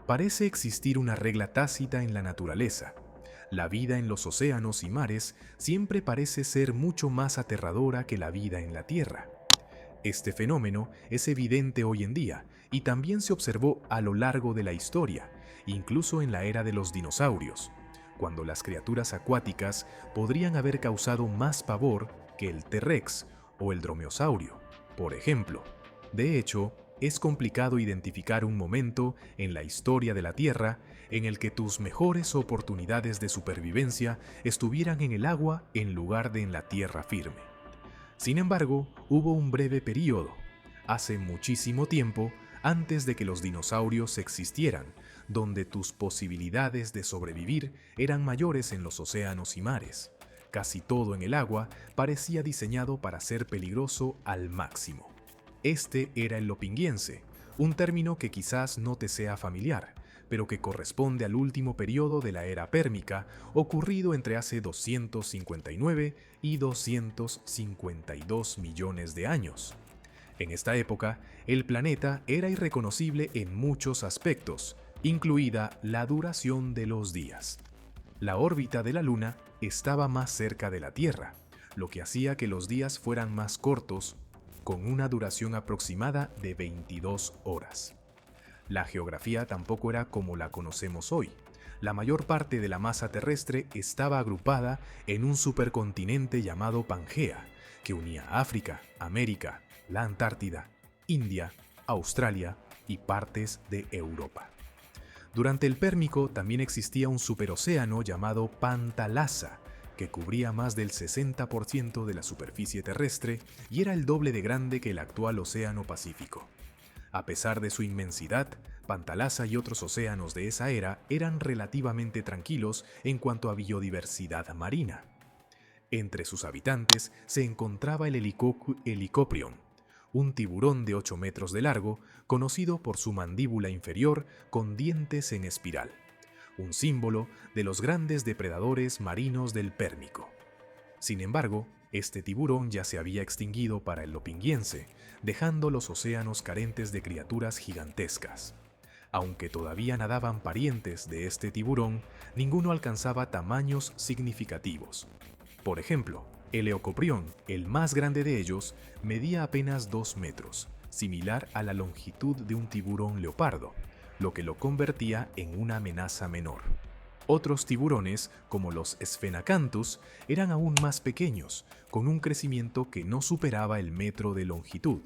Parece existir una regla tácita en la naturaleza. La vida en los océanos y mares siempre parece ser mucho más aterradora que la vida en la Tierra. Este fenómeno es evidente hoy en día y también se observó a lo largo de la historia, incluso en la era de los dinosaurios, cuando las criaturas acuáticas podrían haber causado más pavor que el T-Rex o el dromeosaurio, por ejemplo. De hecho, es complicado identificar un momento en la historia de la Tierra en el que tus mejores oportunidades de supervivencia estuvieran en el agua en lugar de en la tierra firme. Sin embargo, hubo un breve período, hace muchísimo tiempo, antes de que los dinosaurios existieran, donde tus posibilidades de sobrevivir eran mayores en los océanos y mares. Casi todo en el agua parecía diseñado para ser peligroso al máximo. Este era el lopinguiense, un término que quizás no te sea familiar, pero que corresponde al último periodo de la era pérmica, ocurrido entre hace 259 y 252 millones de años. En esta época, el planeta era irreconocible en muchos aspectos, incluida la duración de los días. La órbita de la Luna estaba más cerca de la Tierra, lo que hacía que los días fueran más cortos, con una duración aproximada de 22 horas. La geografía tampoco era como la conocemos hoy. La mayor parte de la masa terrestre estaba agrupada en un supercontinente llamado Pangea, que unía África, América, la Antártida, India, Australia y partes de Europa. Durante el Pérmico también existía un superocéano llamado Pantalasa, que cubría más del 60% de la superficie terrestre y era el doble de grande que el actual Océano Pacífico. A pesar de su inmensidad, Pantalasa y otros océanos de esa era eran relativamente tranquilos en cuanto a biodiversidad marina. Entre sus habitantes se encontraba el Helicoprion, un tiburón de 8 metros de largo, conocido por su mandíbula inferior con dientes en espiral, un símbolo de los grandes depredadores marinos del Pérmico. Sin embargo, este tiburón ya se había extinguido para el lopinguiense, dejando los océanos carentes de criaturas gigantescas. Aunque todavía nadaban parientes de este tiburón, ninguno alcanzaba tamaños significativos. Por ejemplo, el Leucoprion, el más grande de ellos, medía apenas 2 metros, similar a la longitud de un tiburón leopardo, lo que lo convertía en una amenaza menor. Otros tiburones, como los Sphenacanthus, eran aún más pequeños, con un crecimiento que no superaba el metro de longitud.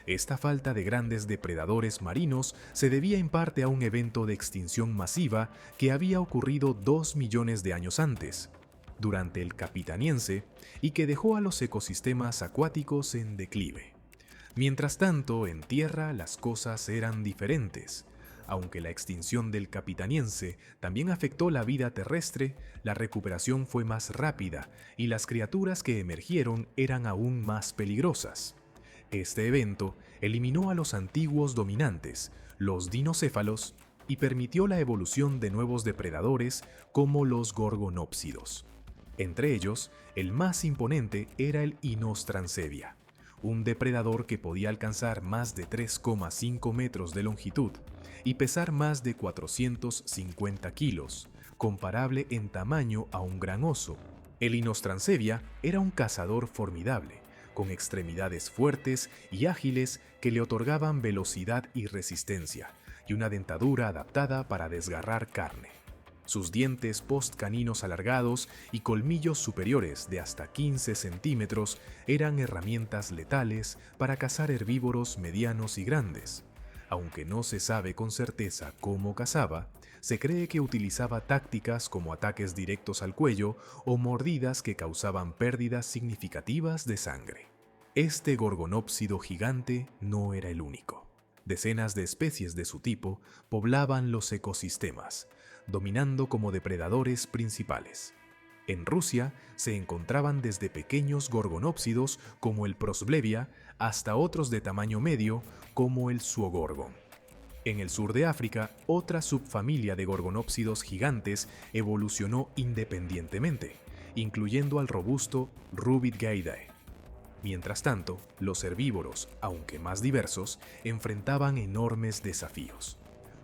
Esta falta de grandes depredadores marinos se debía en parte a un evento de extinción masiva que había ocurrido 2 millones de años antes, durante el Capitaniense, y que dejó a los ecosistemas acuáticos en declive. Mientras tanto, en tierra las cosas eran diferentes. Aunque la extinción del Capitaniense también afectó la vida terrestre, la recuperación fue más rápida y las criaturas que emergieron eran aún más peligrosas. Este evento eliminó a los antiguos dominantes, los dinocéfalos, y permitió la evolución de nuevos depredadores como los gorgonópsidos. Entre ellos, el más imponente era el Inostrancevia, un depredador que podía alcanzar más de 3,5 metros de longitud y pesar más de 450 kilos, comparable en tamaño a un gran oso. El Inostrancevia era un cazador formidable, con extremidades fuertes y ágiles que le otorgaban velocidad y resistencia, y una dentadura adaptada para desgarrar carne. Sus dientes postcaninos alargados y colmillos superiores de hasta 15 centímetros eran herramientas letales para cazar herbívoros medianos y grandes. Aunque no se sabe con certeza cómo cazaba, se cree que utilizaba tácticas como ataques directos al cuello o mordidas que causaban pérdidas significativas de sangre. Este gorgonópsido gigante no era el único. Decenas de especies de su tipo poblaban los ecosistemas, dominando como depredadores principales. En Rusia se encontraban desde pequeños gorgonópsidos como el Prosblevia hasta otros de tamaño medio como el Zoogorgon. En el sur de África, otra subfamilia de gorgonópsidos gigantes evolucionó independientemente, incluyendo al robusto Rubidgeidae. Mientras tanto, los herbívoros, aunque más diversos, enfrentaban enormes desafíos.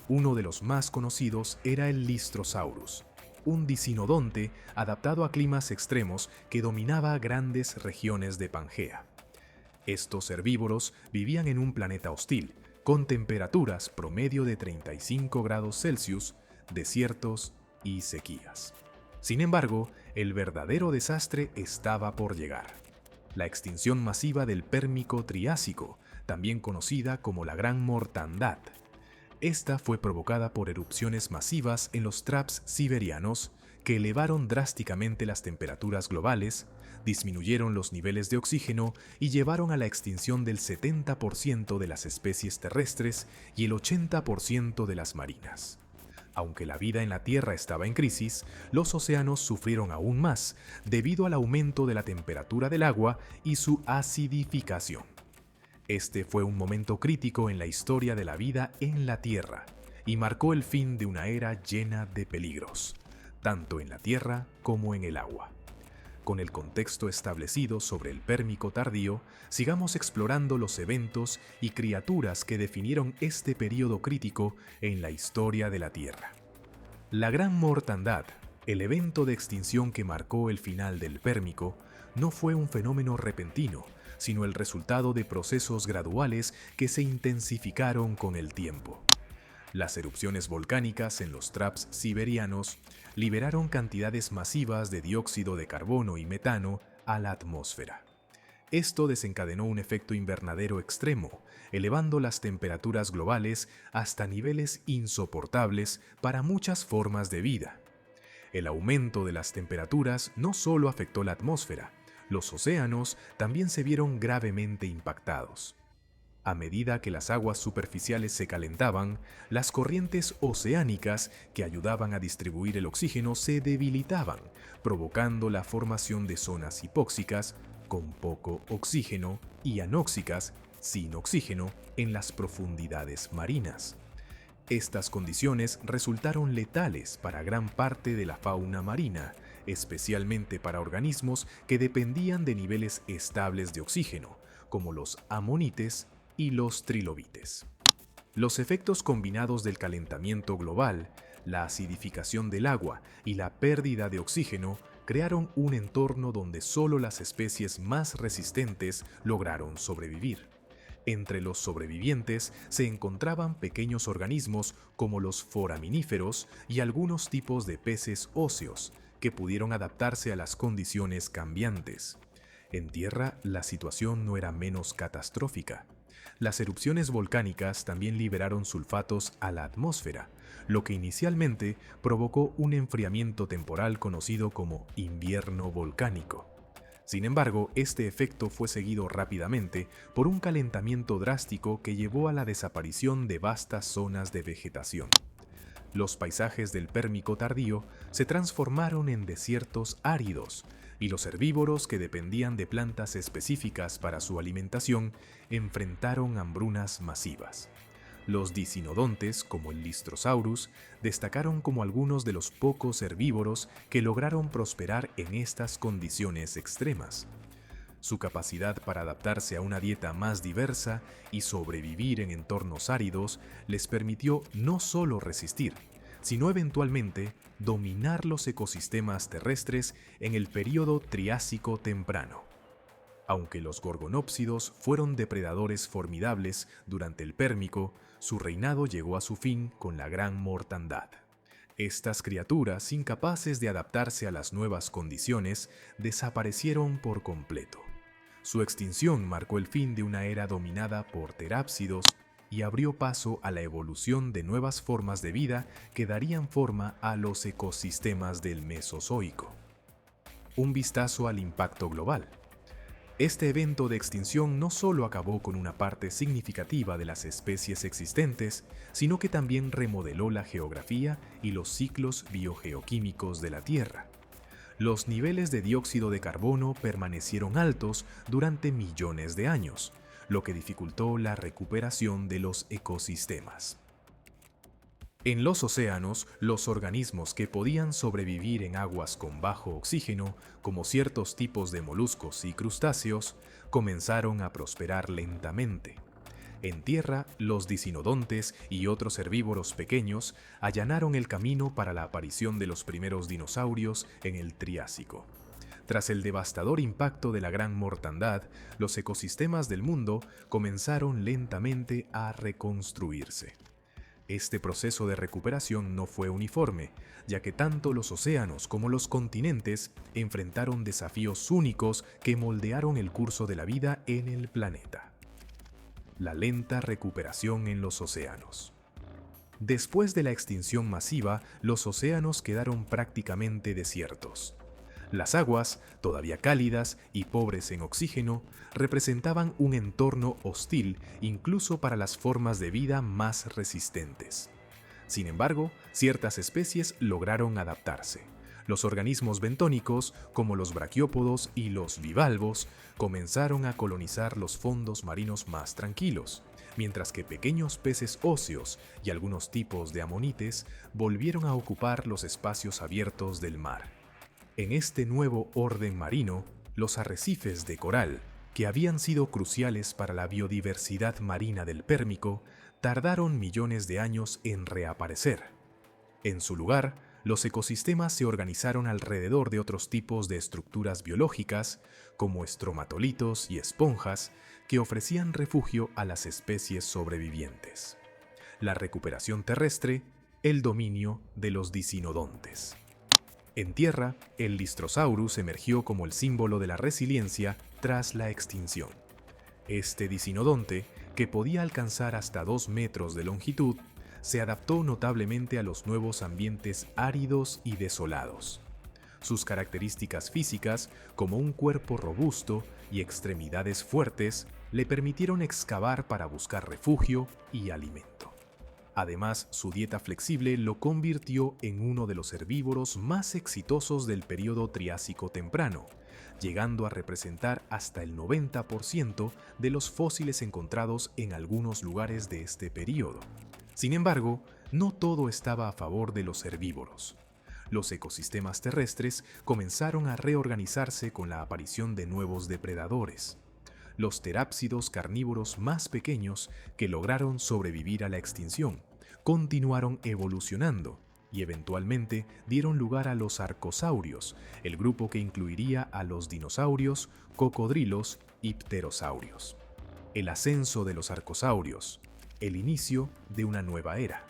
Uno de los más conocidos era el Lystrosaurus, un dicinodonte adaptado a climas extremos que dominaba grandes regiones de Pangea. Estos herbívoros vivían en un planeta hostil, con temperaturas promedio de 35 grados Celsius, desiertos y sequías. Sin embargo, el verdadero desastre estaba por llegar. La extinción masiva del Pérmico Triásico, también conocida como la Gran Mortandad. Esta fue provocada por erupciones masivas en los traps siberianos que elevaron drásticamente las temperaturas globales, disminuyeron los niveles de oxígeno y llevaron a la extinción del 70% de las especies terrestres y el 80% de las marinas. Aunque la vida en la Tierra estaba en crisis, los océanos sufrieron aún más debido al aumento de la temperatura del agua y su acidificación. Este fue un momento crítico en la historia de la vida en la Tierra y marcó el fin de una era llena de peligros, tanto en la Tierra como en el agua. Con el contexto establecido sobre el Pérmico tardío, sigamos explorando los eventos y criaturas que definieron este periodo crítico en la historia de la Tierra. La Gran Mortandad, el evento de extinción que marcó el final del Pérmico, no fue un fenómeno repentino, sino el resultado de procesos graduales que se intensificaron con el tiempo. Las erupciones volcánicas en los traps siberianos liberaron cantidades masivas de dióxido de carbono y metano a la atmósfera. Esto desencadenó un efecto invernadero extremo, elevando las temperaturas globales hasta niveles insoportables para muchas formas de vida. El aumento de las temperaturas no solo afectó la atmósfera, los océanos también se vieron gravemente impactados. A medida que las aguas superficiales se calentaban, las corrientes oceánicas que ayudaban a distribuir el oxígeno se debilitaban, provocando la formación de zonas hipóxicas, con poco oxígeno, y anóxicas, sin oxígeno, en las profundidades marinas. Estas condiciones resultaron letales para gran parte de la fauna marina, especialmente para organismos que dependían de niveles estables de oxígeno, como los amonites y los trilobites. Los efectos combinados del calentamiento global, la acidificación del agua y la pérdida de oxígeno crearon un entorno donde solo las especies más resistentes lograron sobrevivir. Entre los sobrevivientes se encontraban pequeños organismos como los foraminíferos y algunos tipos de peces óseos que pudieron adaptarse a las condiciones cambiantes. En tierra, la situación no era menos catastrófica. Las erupciones volcánicas también liberaron sulfatos a la atmósfera, lo que inicialmente provocó un enfriamiento temporal conocido como invierno volcánico. Sin embargo, este efecto fue seguido rápidamente por un calentamiento drástico que llevó a la desaparición de vastas zonas de vegetación. Los paisajes del Pérmico tardío se transformaron en desiertos áridos, y los herbívoros que dependían de plantas específicas para su alimentación enfrentaron hambrunas masivas. Los dicinodontes, como el Lystrosaurus, destacaron como algunos de los pocos herbívoros que lograron prosperar en estas condiciones extremas. Su capacidad para adaptarse a una dieta más diversa y sobrevivir en entornos áridos les permitió no solo resistir, sino eventualmente dominar los ecosistemas terrestres en el período Triásico temprano. Aunque los gorgonópsidos fueron depredadores formidables durante el Pérmico, su reinado llegó a su fin con la Gran Mortandad. Estas criaturas, incapaces de adaptarse a las nuevas condiciones, desaparecieron por completo. Su extinción marcó el fin de una era dominada por terápsidos y abrió paso a la evolución de nuevas formas de vida que darían forma a los ecosistemas del Mesozoico. Un vistazo al impacto global. Este evento de extinción no solo acabó con una parte significativa de las especies existentes, sino que también remodeló la geografía y los ciclos biogeoquímicos de la Tierra. Los niveles de dióxido de carbono permanecieron altos durante millones de años, lo que dificultó la recuperación de los ecosistemas. En los océanos, los organismos que podían sobrevivir en aguas con bajo oxígeno, como ciertos tipos de moluscos y crustáceos, comenzaron a prosperar lentamente. En tierra, los dicinodontes y otros herbívoros pequeños allanaron el camino para la aparición de los primeros dinosaurios en el Triásico. Tras el devastador impacto de la gran mortandad, los ecosistemas del mundo comenzaron lentamente a reconstruirse. Este proceso de recuperación no fue uniforme, ya que tanto los océanos como los continentes enfrentaron desafíos únicos que moldearon el curso de la vida en el planeta. La lenta recuperación en los océanos. Después de la extinción masiva, los océanos quedaron prácticamente desiertos. Las aguas, todavía cálidas y pobres en oxígeno, representaban un entorno hostil incluso para las formas de vida más resistentes. Sin embargo, ciertas especies lograron adaptarse. Los organismos bentónicos, como los braquiópodos y los bivalvos, comenzaron a colonizar los fondos marinos más tranquilos, mientras que pequeños peces óseos y algunos tipos de amonites volvieron a ocupar los espacios abiertos del mar. En este nuevo orden marino, los arrecifes de coral, que habían sido cruciales para la biodiversidad marina del Pérmico, tardaron millones de años en reaparecer. En su lugar, los ecosistemas se organizaron alrededor de otros tipos de estructuras biológicas, como estromatolitos y esponjas, que ofrecían refugio a las especies sobrevivientes. La recuperación terrestre, el dominio de los dicinodontes. En tierra, el Lystrosaurus emergió como el símbolo de la resiliencia tras la extinción. Este dicinodonte, que podía alcanzar hasta 2 metros de longitud, se adaptó notablemente a los nuevos ambientes áridos y desolados. Sus características físicas, como un cuerpo robusto y extremidades fuertes, le permitieron excavar para buscar refugio y alimento. Además, su dieta flexible lo convirtió en uno de los herbívoros más exitosos del período Triásico temprano, llegando a representar hasta el 90% de los fósiles encontrados en algunos lugares de este período. Sin embargo, no todo estaba a favor de los herbívoros. Los ecosistemas terrestres comenzaron a reorganizarse con la aparición de nuevos depredadores. Los terápsidos carnívoros más pequeños, que lograron sobrevivir a la extinción, continuaron evolucionando y eventualmente dieron lugar a los arcosaurios, el grupo que incluiría a los dinosaurios, cocodrilos y pterosaurios. El ascenso de los arcosaurios, el inicio de una nueva era.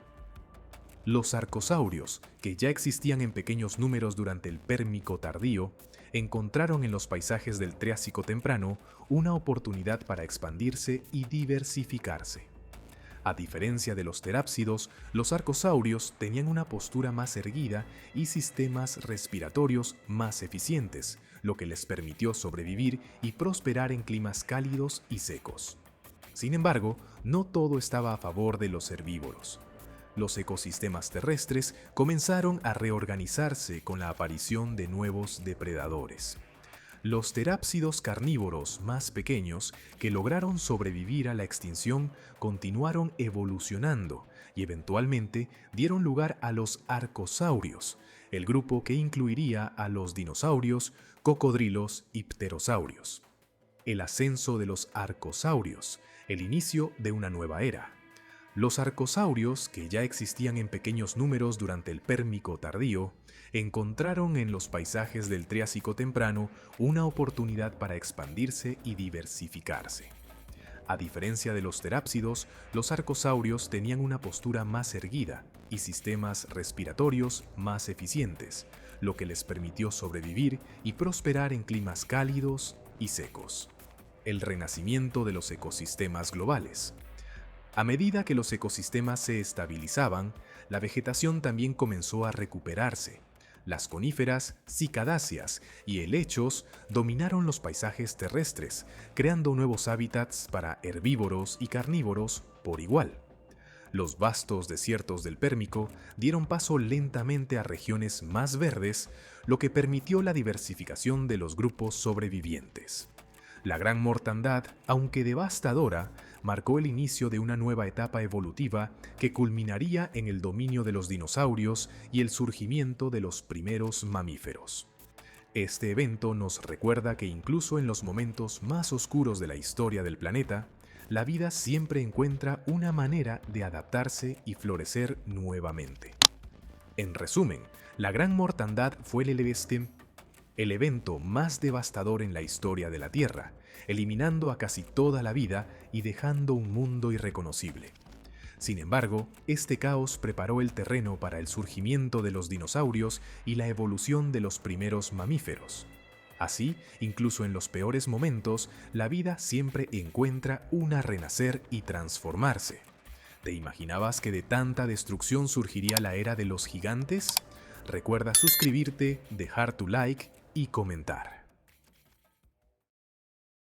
Los arcosaurios, que ya existían en pequeños números durante el Pérmico tardío, encontraron en los paisajes del Triásico temprano una oportunidad para expandirse y diversificarse. A diferencia de los terápsidos, los arcosaurios tenían una postura más erguida y sistemas respiratorios más eficientes, lo que les permitió sobrevivir y prosperar en climas cálidos y secos. Sin embargo, no todo estaba a favor de los herbívoros. Los ecosistemas terrestres comenzaron a reorganizarse con la aparición de nuevos depredadores. Los terápsidos carnívoros más pequeños, que lograron sobrevivir a la extinción, continuaron evolucionando y eventualmente dieron lugar a los arcosaurios, el grupo que incluiría a los dinosaurios, cocodrilos y pterosaurios. El ascenso de los arcosaurios, el inicio de una nueva era. Los arcosaurios, que ya existían en pequeños números durante el Pérmico tardío, encontraron en los paisajes del Triásico temprano una oportunidad para expandirse y diversificarse. A diferencia de los terápsidos, los arcosaurios tenían una postura más erguida y sistemas respiratorios más eficientes, lo que les permitió sobrevivir y prosperar en climas cálidos y secos. El renacimiento de los ecosistemas globales. A medida que los ecosistemas se estabilizaban, la vegetación también comenzó a recuperarse. Las coníferas, cicadáceas y helechos dominaron los paisajes terrestres, creando nuevos hábitats para herbívoros y carnívoros por igual. Los vastos desiertos del Pérmico dieron paso lentamente a regiones más verdes, lo que permitió la diversificación de los grupos sobrevivientes. La gran mortandad, aunque devastadora, marcó el inicio de una nueva etapa evolutiva que culminaría en el dominio de los dinosaurios y el surgimiento de los primeros mamíferos. Este evento nos recuerda que incluso en los momentos más oscuros de la historia del planeta, la vida siempre encuentra una manera de adaptarse y florecer nuevamente. En resumen, la Gran Mortandad fue el evento más devastador en la historia de la Tierra, eliminando a casi toda la vida y dejando un mundo irreconocible. Sin embargo, este caos preparó el terreno para el surgimiento de los dinosaurios y la evolución de los primeros mamíferos. Así, incluso en los peores momentos, la vida siempre encuentra una renacer y transformarse. ¿Te imaginabas que de tanta destrucción surgiría la era de los gigantes? Recuerda suscribirte, dejar tu like y comentar.